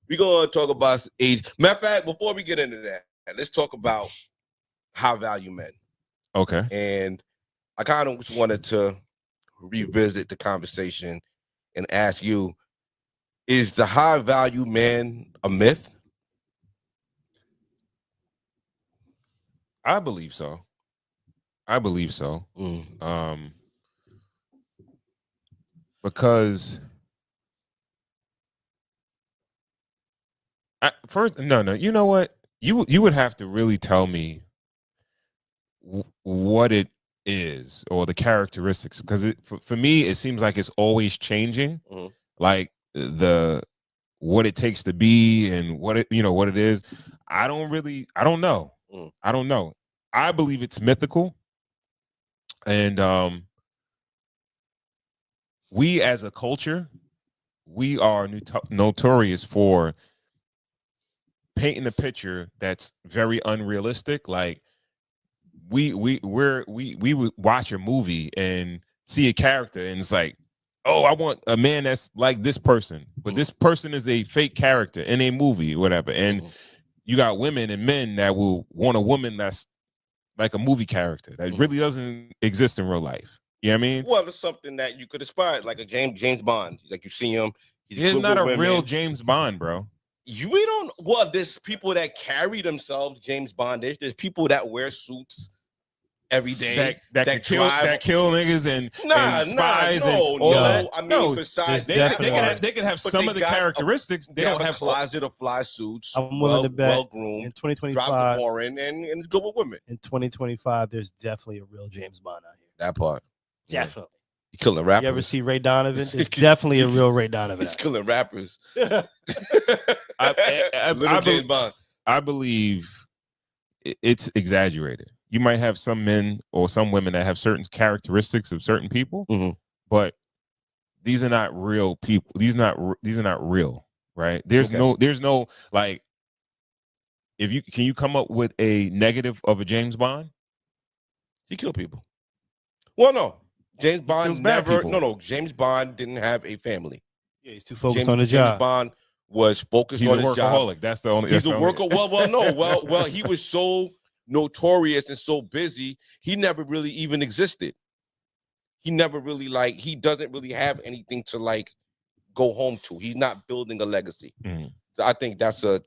We're gonna talk about age. Matter of fact, before we get into that, let's talk about high value men. Okay. And I kind of just wanted to revisit the conversation and ask you: is the high value man a myth? I believe so. Because first, no. You know what? You would have to really tell me what it is or the characteristics, because for me it seems like it's always changing. Like what it takes to be and what it is. I don't know. I don't know. I believe it's mythical, and we as a culture, we are notorious for painting a picture that's very unrealistic. Like we would watch a movie and see a character and it's like, oh, I want a man that's like this person, but this person is a fake character in a movie, whatever. And you got women and men that will want a woman that's like a movie character that really doesn't exist in real life. You know what I mean? Well, it's something that you could aspire, like a James Bond. Like you see him, he's not a real James Bond, bro. We don't. Well, there's people that carry themselves James Bondish. There's people that wear suits every day that kill niggas and spies. No. I mean, besides they can have some of the characteristics. They don't have a closet of fly suits. I'm willing to bet well groomed. In 2025, drives a foreign and it's good with women. In 2025, there's definitely a real James Bond out here. That part, definitely. You killing rappers. You ever see Ray Donovan? It's definitely a real Ray Donovan. He's killing rappers. I believe it's exaggerated. You might have some men or some women that have certain characteristics of certain people, but these are not real people. These are not real, right? There's no like. Can you come up with a negative of a James Bond? He killed people. Well, no. James Bond James Bond didn't have a family. Yeah, he's too focused on the job. James Bond was focused on his job. Workaholic. That's the only. He's a workaholic. Well, he was so notorious and so busy, he never really even existed. He never really he doesn't really have anything to go home to. He's not building a legacy. So I think that's a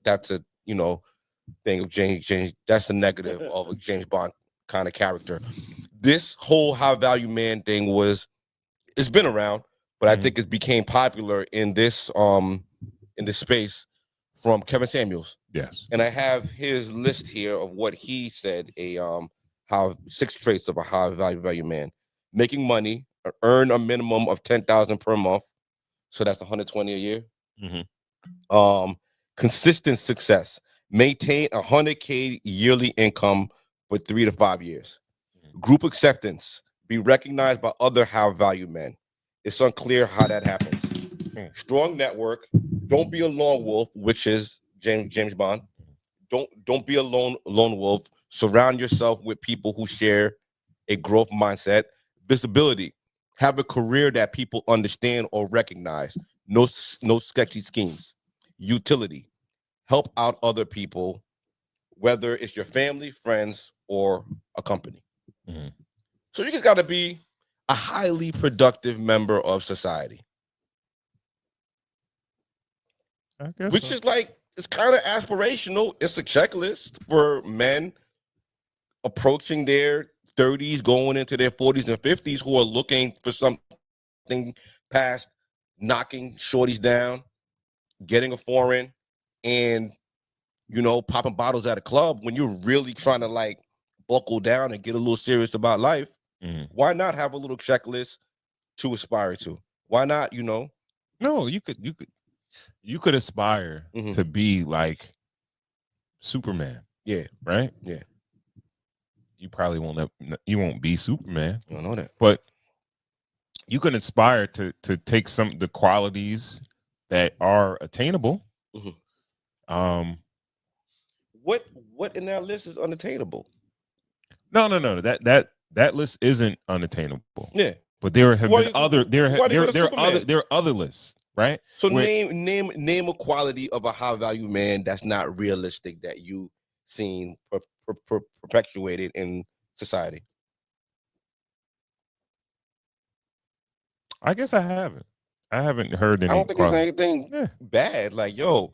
thing of James. That's a negative of a James Bond kind of character. This whole high value man thing it's been around, but I think it became popular in this space from Kevin Samuels. Yes. And I have his list here of what he said, how 6 traits of a high value man. Making money, earn a minimum of $10,000 per month. So that's $120 a year. Consistent success. Maintain $100K yearly income for 3 to 5 years. Group acceptance. Be recognized by other high value men. It's unclear how that happens. Strong network. Don't be a lone wolf, which is James Bond. Don't be a lone wolf. Surround yourself with people who share a growth mindset. Visibility. Have a career that people understand or recognize. No sketchy schemes. Utility. Help out other people, whether it's your family, friends, or a company. So you just got to be a highly productive member of society. I guess Which is it's kind of aspirational. It's a checklist for men approaching their 30s, going into their 40s and 50s, who are looking for something past knocking shorties down, getting a foreign, and popping bottles at a club. When you're really trying to buckle down and get a little serious about life, why not have a little checklist to aspire to? Why not? No, you could aspire to be like Superman. Yeah. Right. Yeah. You probably won't be Superman. I don't know that, but you can aspire to take some of the qualities that are attainable. What in that list is unattainable? No. That list isn't unattainable. Yeah. But there are other lists. right? So name a quality of a high value man that's not realistic that you seen perpetuated in society. I guess I haven't. I haven't heard any. I don't think there's anything Yeah. bad. Like, yo,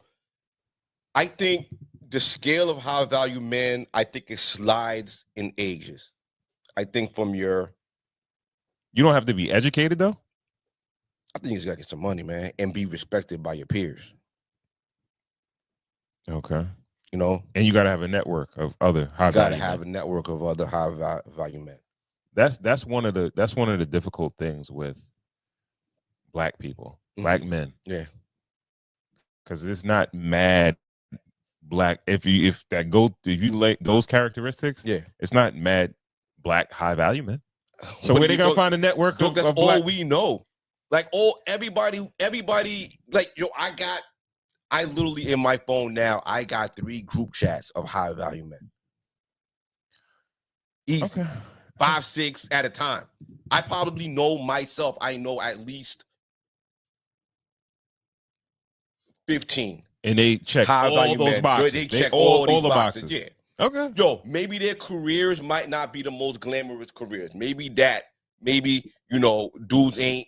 I think the scale of high value men, I think it slides in ages. I think from your, You don't have to be educated though. I think you just gotta get some money, man, and be respected by your peers. Okay. You know, And you got to have a network of other high you gotta value have men. a network of other high value men. That's one of the difficult things with black people, black men. Yeah. Because it's not mad black. If you like those characteristics, Yeah. it's not mad black high value men. So What where do they you gonna talk- find a network Dog, of, that's of all black? we know. Like everybody, like, yo, I literally in my phone now, I got 3 group chats of high value men. Easy. Okay. 5, 6 at a time. I probably know myself. I know at least 15 And they check high all value those men. boxes. They check all the these boxes. Yeah. Okay. Yo, maybe their careers might not be the most glamorous careers. Maybe, you know, dudes ain't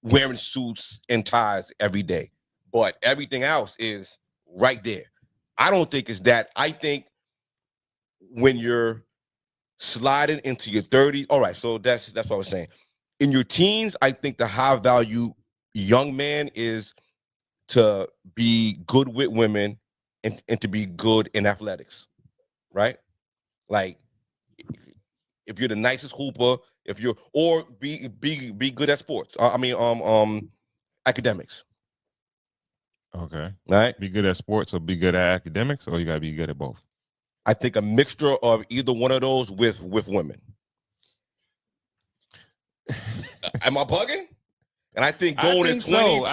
wearing suits and ties every day. But everything else is right there. I don't think it's that. I think when you're sliding into your 30s, all right, so that's what I was saying. In your teens, I think the high value young man is to be good with women and to be good in athletics, right? Like, if you're the nicest hooper, or be good at sports. Academics. Okay. Right? Be good at sports or be good at academics, or you gotta be good at both. I think a mixture of either one of those with women. Am I bugging? And I think going in 20s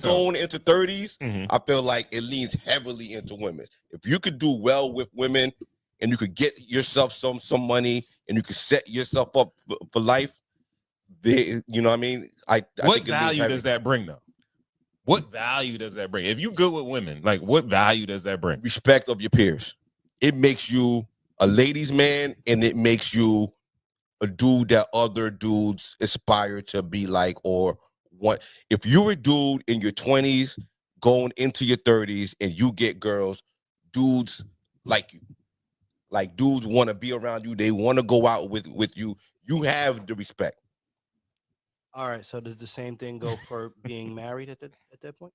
going into 30s, Mhm. I feel like it leans heavily into women. If you could do well with women and you could get yourself some money and you could set yourself up for life, you know what I mean? What value does that bring though? What value does that bring? If you good with women, like what value does that bring? Respect of your peers. It makes you a ladies' man, and it makes you a dude that other dudes aspire to be like, or want. If you're a dude in your 20s going into your 30s and you get girls, dudes like you. Like, dudes want to be around you. They want to go out with you. You have the respect. All right. So does the same thing go for being married at that point?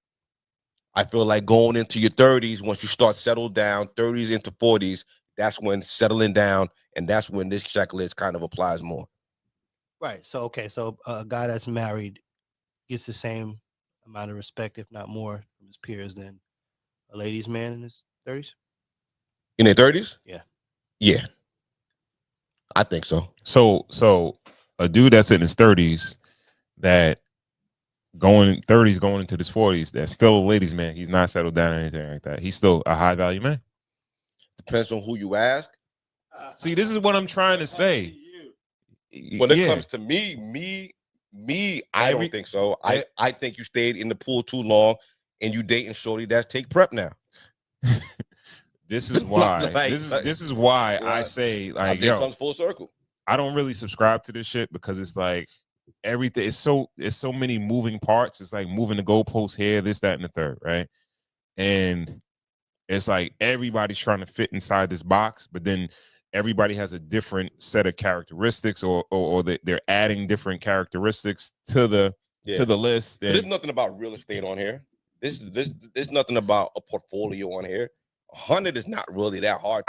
I feel like going into your 30s, once you start settle down, 30s into 40s, that's when settling down, and that's when this checklist kind of applies more. Right. So okay. So a guy that's married gets the same amount of respect, if not more, from his peers than a ladies' man in his 30s. In their 30s? Yeah. Yeah. I think so. So a dude that's in his 30s that going into his 40s, that's still a ladies' man. He's not settled down or anything like that. He's still a high value man. Depends on who you ask. See, this is what I'm trying to say. When it comes to me, I don't think so. I think you stayed in the pool too long and you dating shorty that's take prep now. This is why. This is why I say, like, yo, comes full circle. I don't really subscribe to this shit because it's like everything. It's so many moving parts. It's like moving the goalposts here, this, that, and the third, right? And it's like everybody's trying to fit inside this box, but then everybody has a different set of characteristics, or they're adding different characteristics to the list. There's nothing about real estate on here. There's nothing about a portfolio on here. 100 is not really that hard.